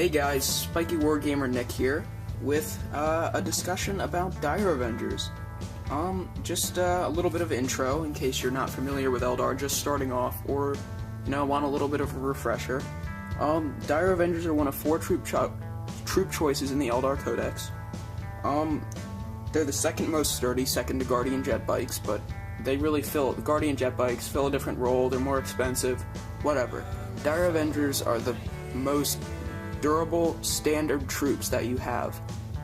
Hey guys, Spiky Wargamer Nick here with a discussion about Dire Avengers. Just a little bit of intro in case you're not familiar with Eldar, just starting off, or want a little bit of a refresher. Dire Avengers are one of 4 troop choices in the Eldar Codex. They're the second most sturdy, second to Guardian jet bikes, but they really the Guardian jet bikes fill a different role. They're more expensive, whatever. Dire Avengers are the most durable standard troops that you have.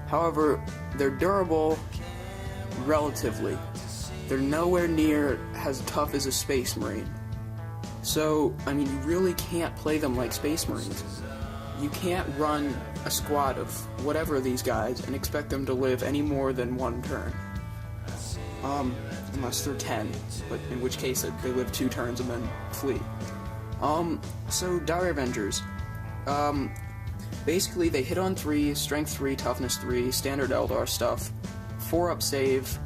However, they're durable relatively. They're nowhere near as tough as a Space Marine. So, you really can't play them like Space Marines. You can't run a squad of whatever of these guys and expect them to live any more than one turn. Unless they're 10, but in which case they live 2 turns and then flee. So Dire Avengers, basically they hit on 3, strength 3, toughness 3, standard Eldar stuff, 4 up save,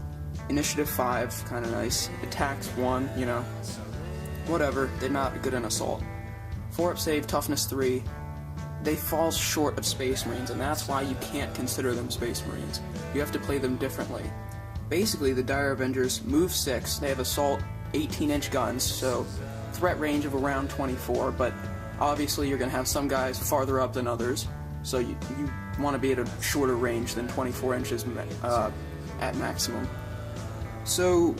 initiative 5, kinda nice, attacks 1, whatever, they're not good in assault. 4 up save, toughness 3, they fall short of Space Marines, and that's why you can't consider them Space Marines. You have to play them differently. Basically, the Dire Avengers move 6, they have assault 18-inch guns, so threat range of around 24, but obviously you're going to have some guys farther up than others, so you want to be at a shorter range than 24 inches at maximum. So,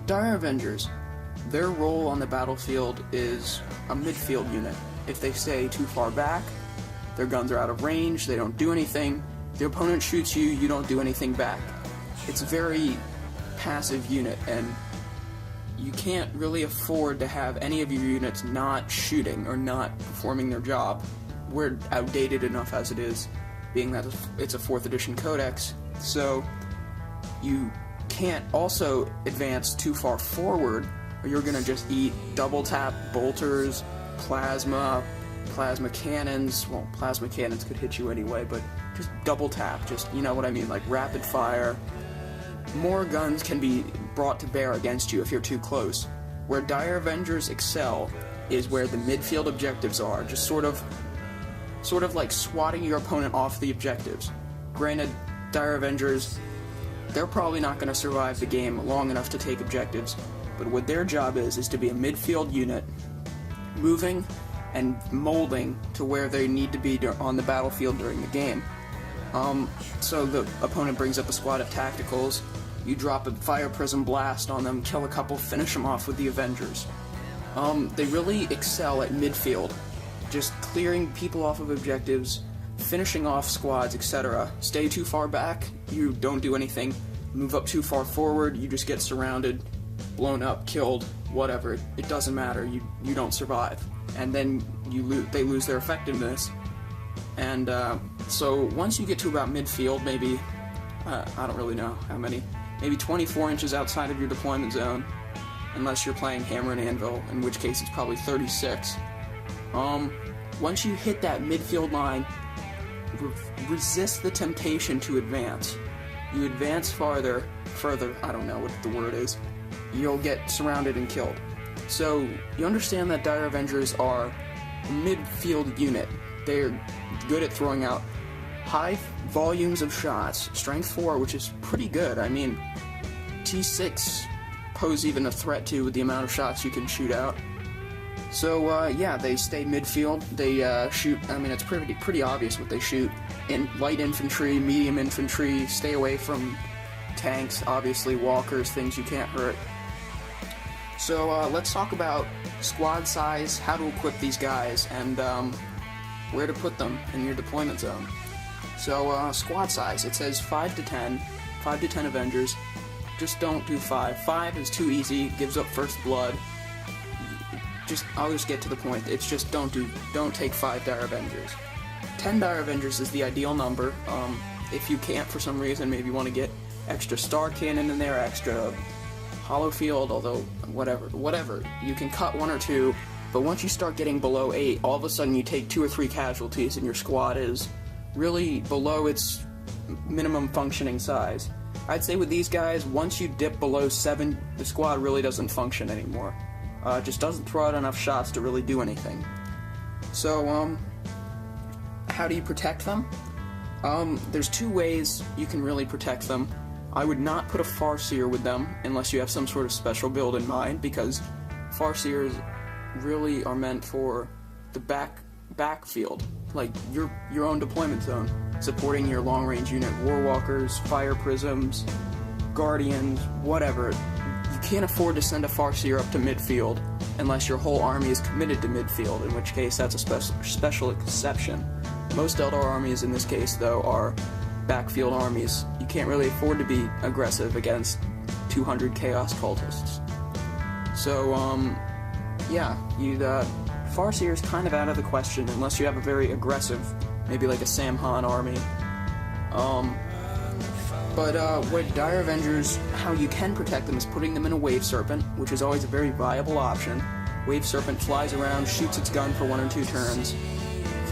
Dire Avengers, their role on the battlefield is a midfield unit. If they stay too far back, their guns are out of range, they don't do anything, the opponent shoots you, you don't do anything back. It's a very passive unit, and you can't really afford to have any of your units not shooting or not performing their job. We're outdated enough as it is, being that it's a 4th edition codex, so you can't also advance too far forward, or you're gonna just eat double tap bolters, plasma cannons. Well, plasma cannons could hit you anyway, but just double tap, just, what I mean, like rapid fire. More guns can be brought to bear against you if you're too close. Where Dire Avengers excel is where the midfield objectives are, just sort of like swatting your opponent off the objectives. Granted, Dire Avengers, they're probably not going to survive the game long enough to take objectives, but what their job is to be a midfield unit, moving and molding to where they need to be on the battlefield during the game. So the opponent brings up a squad of tacticals, you drop a fire prism blast on them, kill a couple, finish them off with the Avengers. They really excel at midfield, just clearing people off of objectives, finishing off squads, etc. Stay too far back, you don't do anything. Move up too far forward, you just get surrounded, blown up, killed, whatever. It doesn't matter, you don't survive. And then they lose their effectiveness. And so once you get to about midfield, maybe, I don't really know how many, maybe 24 inches outside of your deployment zone, unless you're playing Hammer and Anvil, in which case it's probably 36. Once you hit that midfield line, resist the temptation to advance. You advance further, I don't know what the word is, you'll get surrounded and killed. So, you understand that Dire Avengers are a midfield unit. They're good at throwing out high volumes of shots, strength 4, which is pretty good. T6 pose even a threat to with the amount of shots you can shoot out. So, yeah, they stay midfield. They shoot, it's pretty obvious what they shoot. In light infantry, medium infantry, stay away from tanks, obviously walkers, things you can't hurt. So, let's talk about squad size, how to equip these guys, and where to put them in your deployment zone. So, squad size, it says 5 to 10 Avengers. Just don't do 5. 5 is too easy, gives up first blood. I'll just get to the point. It's just don't take 5 Dire Avengers. 10 Dire Avengers is the ideal number. If you can't for some reason, maybe you want to get extra star cannon in there, extra hollow field, although whatever. You can cut 1 or 2, but once you start getting below 8, all of a sudden you take 2 or 3 casualties and your squad is really below its minimum functioning size. I'd say with these guys, once you dip below 7, the squad really doesn't function anymore. Just doesn't throw out enough shots to really do anything. So, how do you protect them? There's two ways you can really protect them. I would not put a Farseer with them unless you have some sort of special build in mind, because Farseers really are meant for the backfield, like your own deployment zone, supporting your long-range unit, Warwalkers, Fire Prisms, Guardians, whatever. You can't afford to send a Farseer up to midfield unless your whole army is committed to midfield, in which case that's a special exception. Most Eldar armies in this case, though, are backfield armies. You can't really afford to be aggressive against 200 Chaos Cultists. So, yeah, Farseer is kind of out of the question unless you have a very aggressive, maybe like a Samhan army. With Dire Avengers, how you can protect them is putting them in a Wave Serpent, which is always a very viable option. Wave Serpent flies around, shoots its gun for 1 or 2 turns.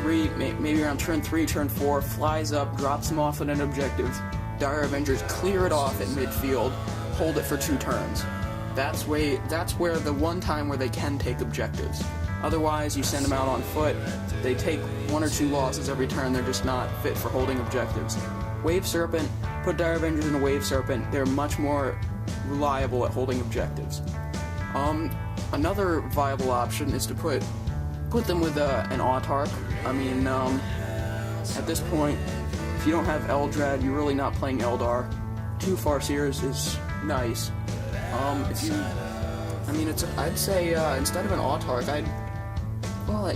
Maybe around turn 3, turn 4, flies up, drops them off at an objective. Dire Avengers clear it off at midfield, hold it for 2 turns. That's where the one time where they can take objectives. Otherwise, you send them out on foot, they take 1 or 2 losses every turn, they're just not fit for holding objectives. Wave Serpent, put Dire Avengers in a Wave Serpent, they're much more reliable at holding objectives. Another viable option is to put them with an Autarch. I mean, at this point, if you don't have Eldrad, you're really not playing Eldar. 2 Farseers is nice. I'd say instead of an Autarch,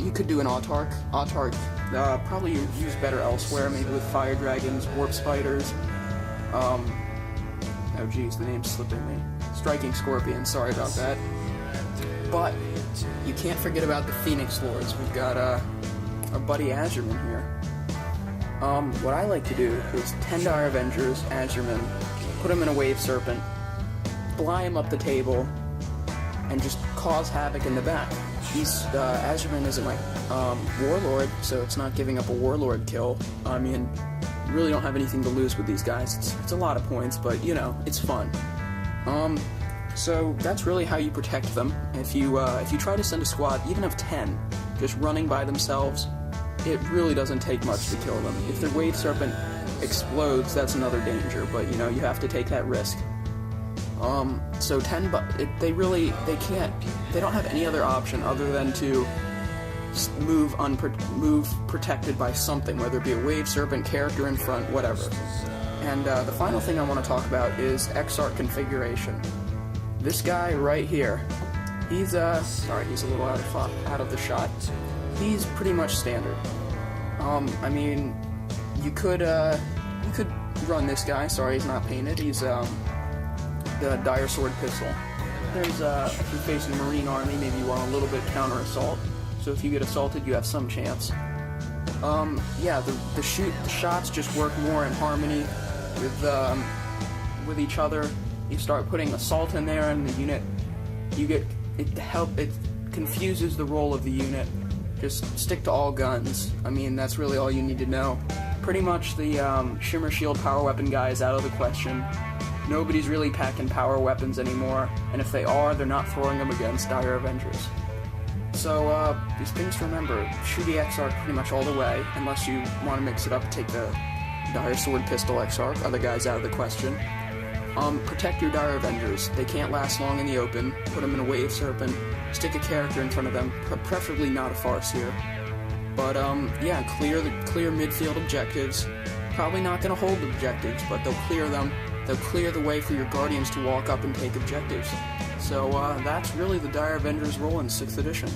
you could do an Autarch. Autarch probably used better elsewhere, maybe with Fire Dragons, Warp Spiders. Oh geez, the name's slipping me. Striking Scorpion, sorry about that. But you can't forget about the Phoenix Lords. We've got our buddy Azurman here. What I like to do is 10 Dire Avengers, Azurman, put him in a Wave Serpent, fly him up the table, and just cause havoc in the back. Azurman isn't my Warlord, so it's not giving up a Warlord kill. I mean, you really don't have anything to lose with these guys. It's a lot of points, but, you know, it's fun. So that's really how you protect them. If you try to send a squad, even of 10, just running by themselves, it really doesn't take much to kill them. If their Wave Serpent explodes, that's another danger, but, you know, you have to take that risk. So 10, they don't have any other option other than to move protected by something, whether it be a Wave Serpent, character in front, whatever. And the final thing I want to talk about is Exarch configuration. This guy right here, he's a little out of the shot. He's pretty much standard. I mean, you could run this guy. Sorry, he's not painted. He's the Dire Sword Pistol. There's if you're facing a Marine army, maybe you want a little bit counter assault. So if you get assaulted, you have some chance. Yeah, the shots just work more in harmony with each other. You start putting assault in there, and the unit, it confuses the role of the unit. Just stick to all guns. I mean, that's really all you need to know. Pretty much the Shimmer Shield power weapon guy is out of the question. Nobody's really packing power weapons anymore, and if they are, they're not throwing them against Dire Avengers. So, these things to remember, shoot the Exarch pretty much all the way, unless you want to mix it up and take the Dire Sword Pistol Exarch, other guys out of the question. Protect your Dire Avengers. They can't last long in the open. Put them in a Wave Serpent. Stick a character in front of them, preferably not a Farseer. But, yeah, clear midfield objectives. Probably not going to hold objectives, but they'll clear them. They'll clear the way for your Guardians to walk up and take objectives. So, that's really the Dire Avengers role in 6th edition.